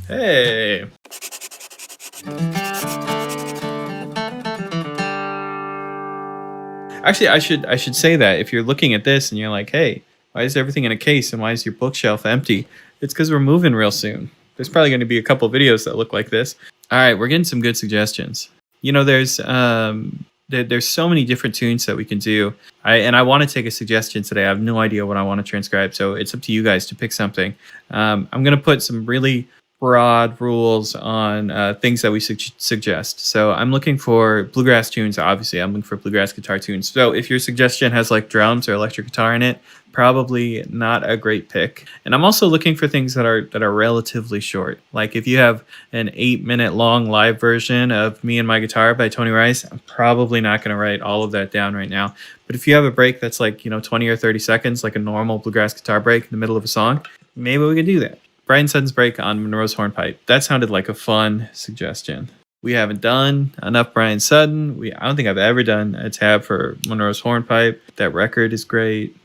Hey. Actually, I should say that if you're looking at this and you're like, "Hey, why is everything in a case and why is your bookshelf empty?" It's because we're moving real soon. There's probably going to be a couple videos that look like this. All right, we're getting some good suggestions. You know, there's so many different tunes that we can do. I want to take a suggestion today. I have no idea what I want to transcribe, so it's up to you guys to pick something. I'm going to put some really broad rules on things that we suggest. So I'm looking for bluegrass tunes. Obviously, I'm looking for bluegrass guitar tunes. So if your suggestion has like drums or electric guitar in it, probably not a great pick. And I'm also looking for things that are relatively short. Like if you have an 8-minute long live version of Me and My Guitar by Tony Rice, I'm probably not going to write all of that down right now. But if you have a break that's like, 20 or 30 seconds, like a normal bluegrass guitar break in the middle of a song, maybe we could do that. Bryan Sutton's break on Monroe's Hornpipe. That sounded like a fun suggestion. We haven't done enough Bryan Sutton. I don't think I've ever done a tab for Monroe's Hornpipe. That record is great.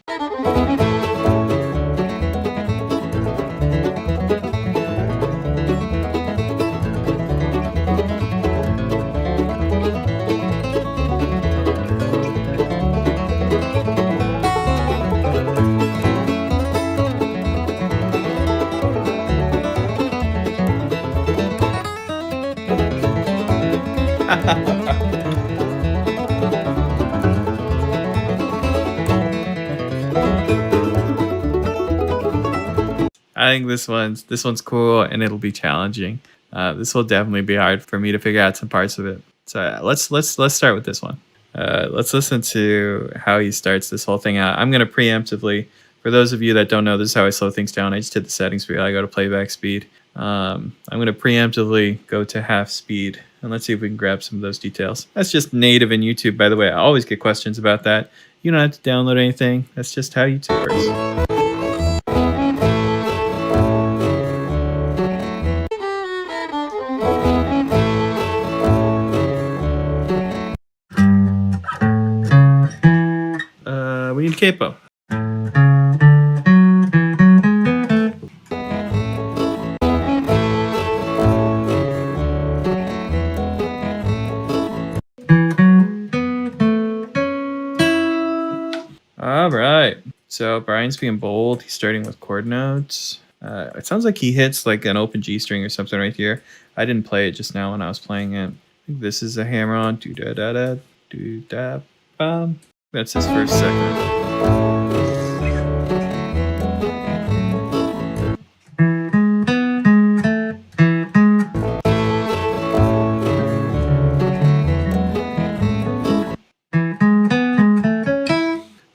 I think this one's cool and it'll be challenging. This will definitely be hard for me to figure out some parts of it. So let's start with this one. Let's listen to how he starts this whole thing out. I'm gonna preemptively, for those of you that don't know, this is how I slow things down. I just hit the settings wheel. I go to playback speed. I'm gonna preemptively go to half speed and let's see if we can grab some of those details. That's just native in YouTube, by the way. I always get questions about that. You don't have to download anything. That's just how YouTube works. We need capo. All right. So Brian's being bold. He's starting with chord notes. It sounds like he hits like an open G string or something right here. I didn't play it just now when I was playing it. I think this is a hammer on. Do da da da do da bum. That's his first segment.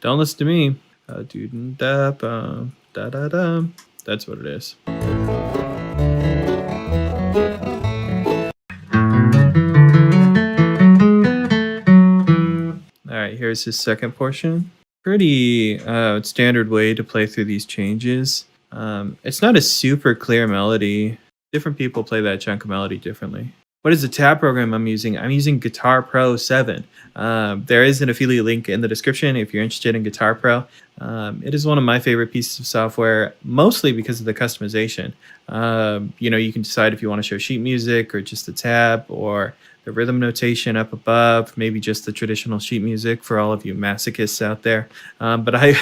Don't listen to me. Do da bum da da da. That's what it is. Alright, here's his second portion. Pretty standard way to play through these changes. It's not a super clear melody. Different people play that chunk of melody differently. What is the tab program I'm using? I'm using Guitar Pro 7. There is an affiliate link in the description if you're interested in Guitar Pro. It is one of my favorite pieces of software, mostly because of the customization. You can decide if you want to show sheet music or just the tab or the rhythm notation up above, maybe just the traditional sheet music for all of you masochists out there. But I,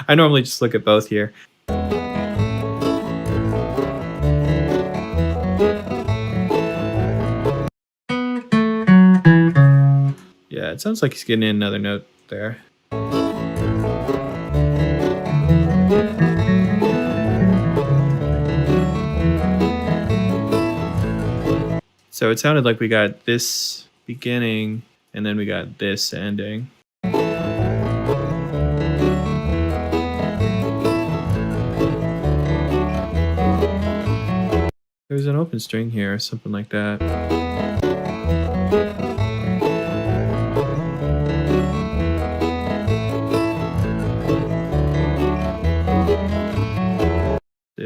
I normally just look at both here. Yeah, it sounds like he's getting in another note there. So it sounded like we got this beginning and then we got this ending. There's an open string here or something like that.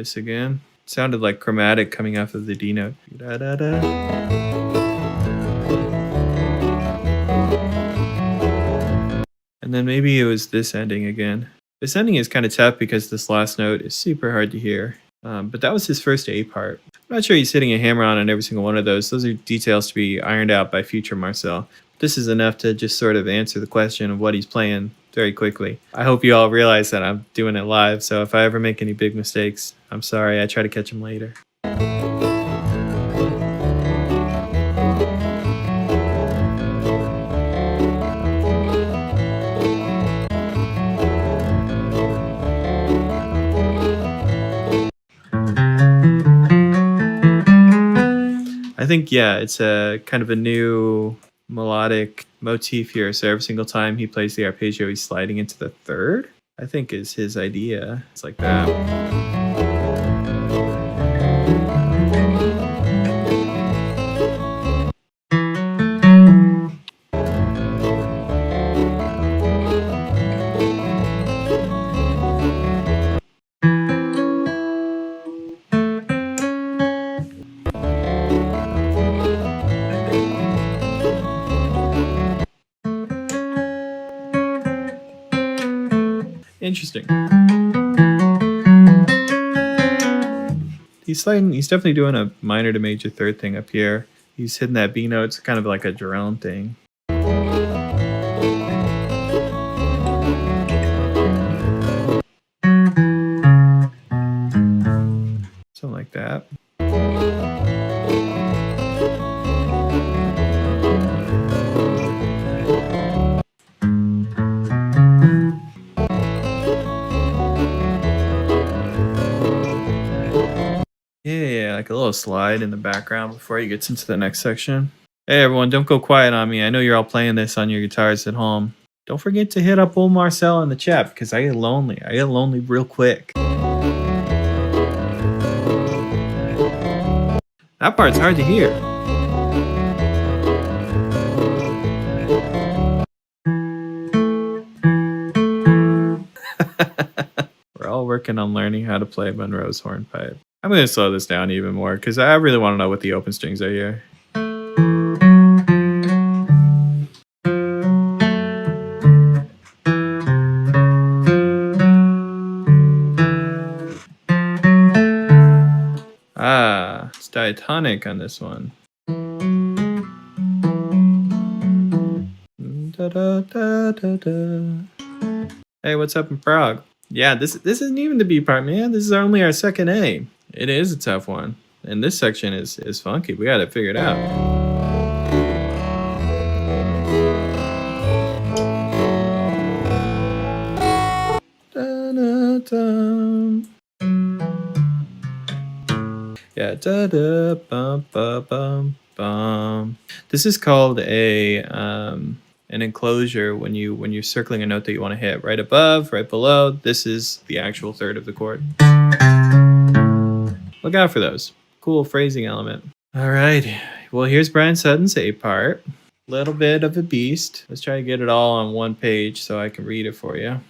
this again. It sounded like chromatic coming off of the D note. Da, da, da. And then maybe it was this ending again. This ending is kind of tough because this last note is super hard to hear. But that was his first A part. I'm not sure he's hitting a hammer on every single one of those. Those are details to be ironed out by future Marcel. This is enough to just sort of answer the question of what he's playing very quickly. I hope you all realize that I'm doing it live, so if I ever make any big mistakes, I'm sorry. I try to catch them later. I think, yeah, it's a kind of a new melodic motif here. So every single time he plays the arpeggio, he's sliding into the third, I think is his idea. It's like that. Interesting. He's definitely doing a minor to major third thing up here. He's hitting that B note. It's kind of like a drone thing. Something like that. Yeah, like a little slide in the background before he gets into the next section. Hey everyone, don't go quiet on me. I know you're all playing this on your guitars at home. Don't forget to hit up old Marcel in the chat because I get lonely. I get lonely real quick. That part's hard to hear. We're all working on learning how to play Monroe's hornpipe. I'm going to slow this down even more because I really want to know what the open strings are here. Ah, it's diatonic on this one. Da, da, da, da, da. Hey, what's up in Prague? Yeah, this isn't even the B part, man. This is only our second A. It is a tough one. And this section is funky. We got to figure it out. Yeah, da da bum bum bum bum. This is called a an enclosure when you're circling a note that you want to hit. Right above, right below. This is the actual third of the chord. Look out for those. Cool phrasing element. All right. Well, here's Bryan Sutton's A part. Little bit of a beast. Let's try to get it all on one page so I can read it for you.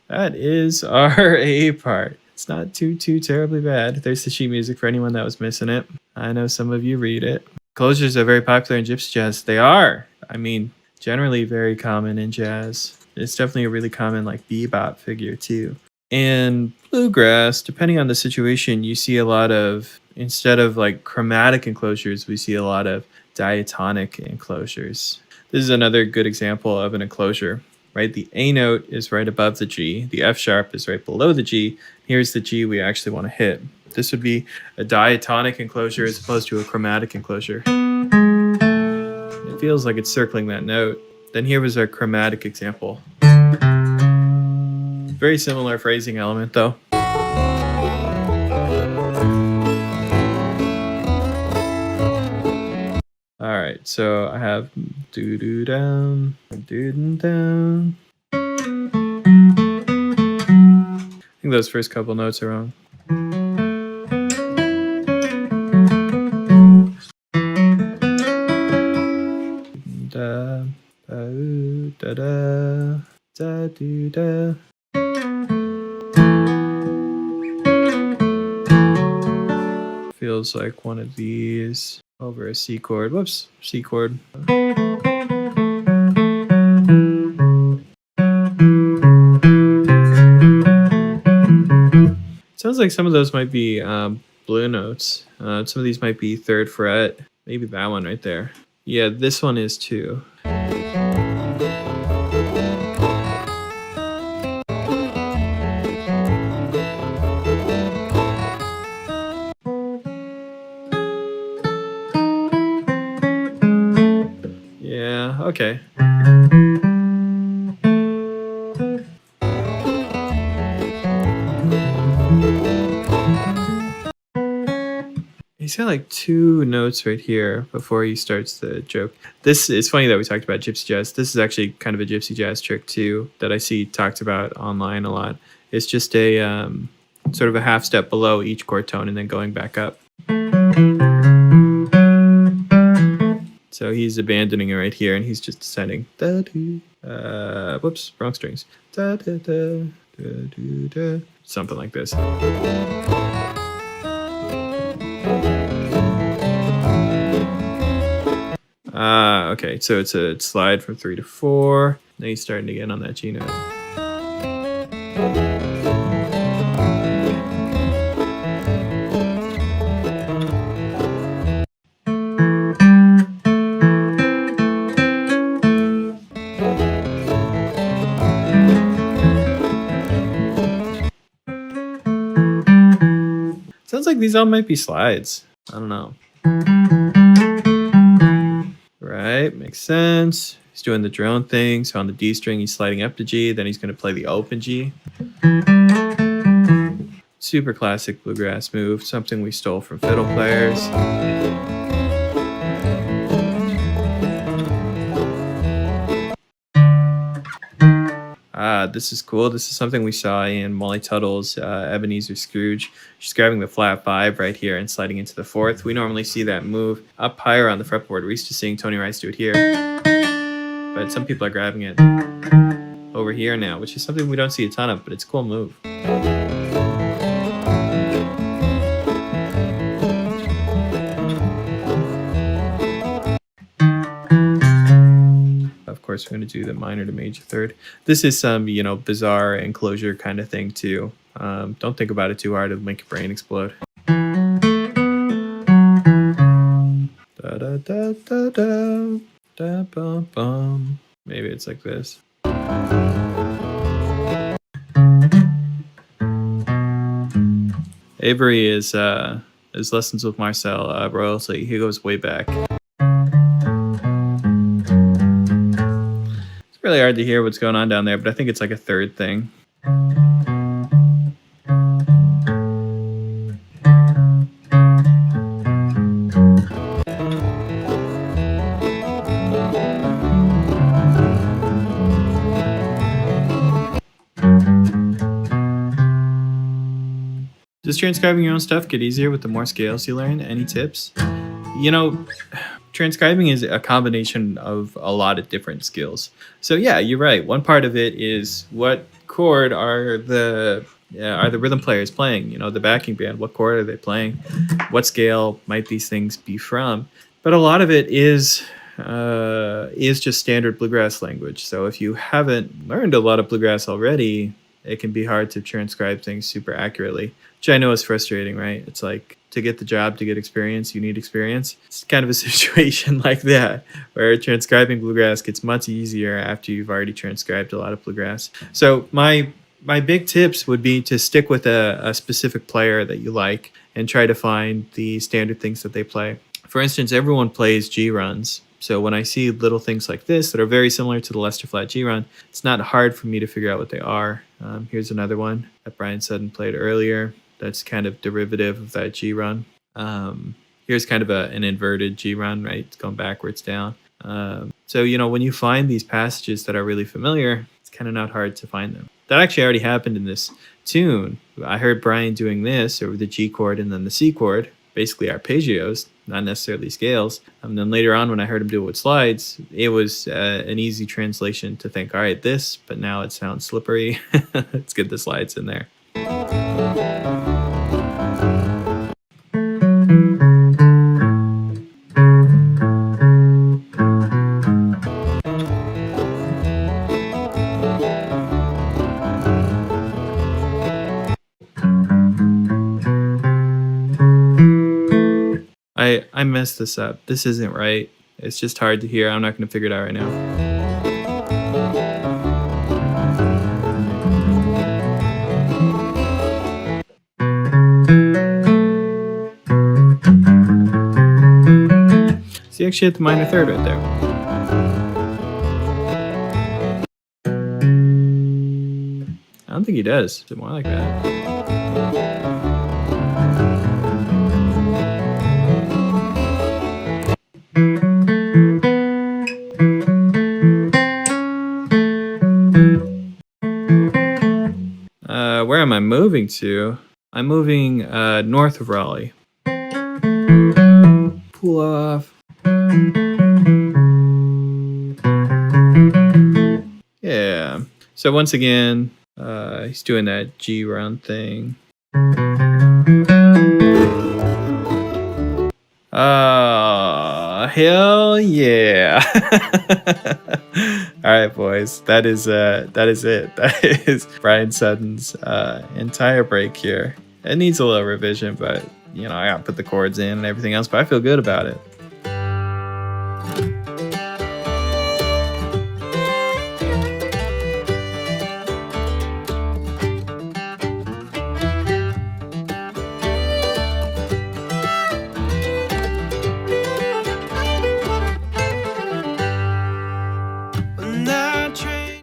That is our A part. It's not too terribly bad. There's the sheet music for anyone that was missing it. I know some of you read it. Closures are very popular in gypsy jazz. They are. I mean, generally very common in jazz. It's definitely a really common like bebop figure too. And bluegrass, depending on the situation, you see a lot of, instead of like chromatic enclosures, we see a lot of diatonic enclosures. This is another good example of an enclosure. Right, the A note is right above the G. The F sharp is right below the G. Here's the G we actually want to hit. This would be a diatonic enclosure as opposed to a chromatic enclosure. It feels like it's circling that note. Then here was our chromatic example. Very similar phrasing element though. so I have do do down, do down. I think those first couple notes are wrong. Da da da da da do da. Feels like one of these over a C chord. Whoops, C chord. Sounds like some of those might be blue notes. Some of these might be 3rd fret. Maybe that one right there. Yeah, this one is too. Yeah, okay. He's got like 2 notes right here before he starts the joke. This is funny that we talked about gypsy jazz. This is actually kind of a gypsy jazz trick too that I see talked about online a lot. It's just a sort of a half step below each chord tone and then going back up. So he's abandoning it right here and he's just descending. Whoops, wrong strings. Something like this. Okay, so it's a slide from 3 to 4. Now he's starting to get on that G note. Sounds like these all might be slides. I don't know. Right, makes sense. He's doing the drone thing. So on the D string, he's sliding up to G. Then he's going to play the open G. Super classic bluegrass move. Something we stole from fiddle players. This is cool. This is something we saw in Molly Tuttle's Ebenezer Scrooge. She's grabbing the flat 5 right here and sliding into the 4th. We normally see that move up higher on the fretboard. We're used to seeing Tony Rice do it here. But some people are grabbing it over here now, which is something we don't see a ton of, but it's a cool move. Of course, we're going to do the minor to major 3rd. This is some, bizarre enclosure kind of thing too. Don't think about it too hard; it'll make your brain explode. Da da da da da da bum bum. Maybe it's like this. Avery is Lessons with Marcel royalty. He goes way back. Really hard to hear what's going on down there, but I think it's like a 3rd thing. Does transcribing your own stuff get easier with the more scales you learn? Any tips? Transcribing is a combination of a lot of different skills. So yeah, you're right. One part of it is what chord are the rhythm players playing? The backing band. What chord are they playing? What scale might these things be from? But a lot of it is just standard bluegrass language. So if you haven't learned a lot of bluegrass already, it can be hard to transcribe things super accurately, which I know is frustrating, right? It's like, to get the job, to get experience, you need experience. It's kind of a situation like that, where transcribing bluegrass gets much easier after you've already transcribed a lot of bluegrass. So my big tips would be to stick with a specific player that you like and try to find the standard things that they play. For instance, everyone plays G runs. So when I see little things like this that are very similar to the Lester Flat G run, it's not hard for me to figure out what they are. Here's another one that Bryan Sutton played earlier. That's kind of derivative of that G run. Here's kind of an inverted G run, right? It's going backwards down. So, you know, when you find these passages that are really familiar, it's kind of not hard to find them. That actually already happened in this tune. I heard Bryan doing this over the G chord and then the C chord, basically arpeggios, not necessarily scales. And then later on, when I heard him do it with slides, it was an easy translation to think, all right, this, but now it sounds slippery. Let's get the slides in there. I messed this up. This isn't right. It's just hard to hear. I'm not going to figure it out right now. See, actually hit the minor third right there. I don't think he does. Is it more like that? Where am I moving to? I'm moving north of Raleigh. Pull off. Yeah. So once again, he's doing that G round thing. Hell yeah. All right, boys, that is it. That is Bryan Sutton's entire break here. It needs a little revision, but you know, I gotta put the chords in and everything else, but I feel good about it.